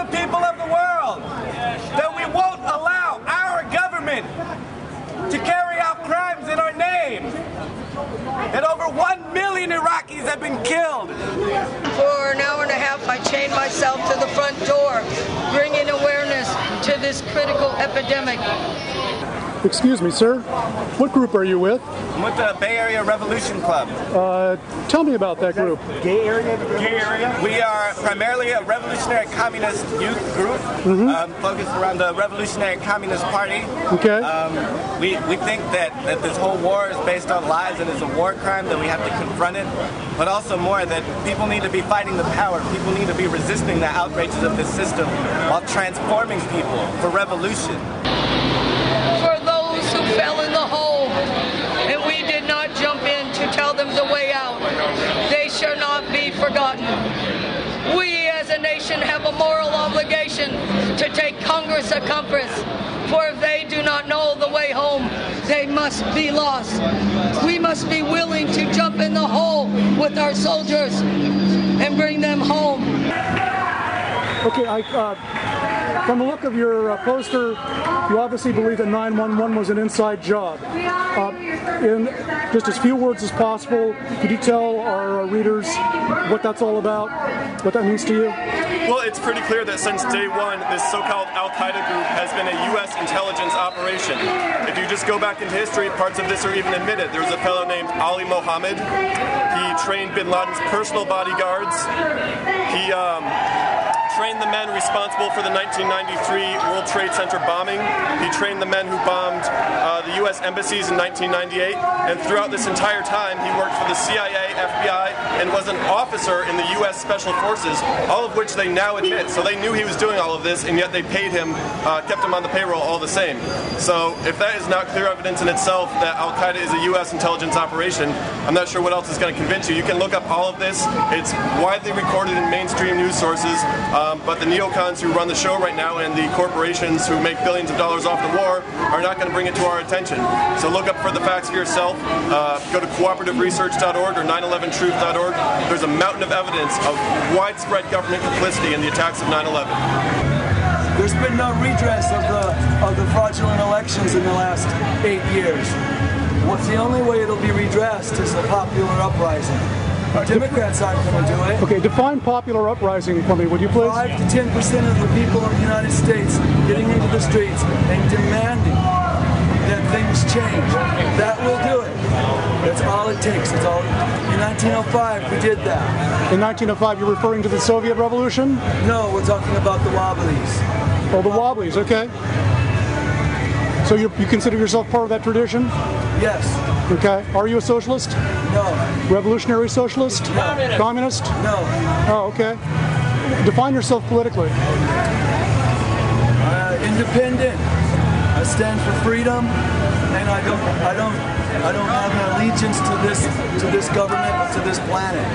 the people of the world that we won't allow our government to carry out crimes in our name. And over 1 million Iraqis have been killed. For an hour and a half, I chained myself to the front door, bringing awareness to this critical epidemic. Excuse me, sir. What group are you with? I'm with the Bay Area Revolution Club. Tell me about that group. Gay Area? Gay Area? We are primarily a revolutionary communist youth group, focused around the Revolutionary Communist Party. Okay. We think that this whole war is based on lies and is a war crime, that we have to confront it, but also more that people need to be fighting the power. People need to be resisting the outrages of this system while transforming people for revolution. For those who fell in the hole, and we did not jump in to tell them the way out, they shall not be forgotten. We as a nation have a moral obligation to take Congress a compass, for if they do not know the way home, they must be lost. We must be willing to jump in the hole with our soldiers and bring them home. Okay, from the look of your poster, you obviously believe that 911 was an inside job. In just as few words as possible, could you tell our readers what that's all about, what that means to you? Well, it's pretty clear that since day one, this so-called Al-Qaeda group has been a U.S. intelligence operation. If you just go back into history, parts of this are even admitted. There was a fellow named Ali Mohammed. He trained bin Laden's personal bodyguards. He trained the men responsible for the 1993 World Trade Center bombing. He trained the men who bombed the U.S. embassies in 1998. And throughout this entire time, he worked for the CIA, FBI, and was an officer in the U.S. Special Forces, all of which they now admit. So they knew he was doing all of this, and yet they paid him, kept him on the payroll all the same. So if that is not clear evidence in itself that Al-Qaeda is a U.S. intelligence operation, I'm not sure what else is going to convince you. You can look up all of this. It's widely recorded in mainstream news sources. But the neocons who run the show right now and the corporations who make billions of dollars off the war are not going to bring it to our attention. So look up for the facts for yourself. Go to cooperativeresearch.org or 911truth.org. There's a mountain of evidence of widespread government complicity in the attacks of 9/11. There's been no redress of the fraudulent elections in the last 8 years. What's the only way it'll be redressed is a popular uprising. Democrats aren't going to do it. Okay, define popular uprising for me, would you please? 5 to 10% of the people of the United States getting into the streets and demanding that things change. That will do it. That's all it takes. It's all. In 1905, we did that. In 1905, you're referring to the Soviet Revolution? No, we're talking about the Wobblies. Oh, the Wobblies, okay. So you consider yourself part of that tradition? Yes. Okay. Are you a socialist? No. Revolutionary socialist? No. Communist? No. Oh, okay. Define yourself politically. Independent. I stand for freedom, and I don't have an allegiance to this government or to this planet.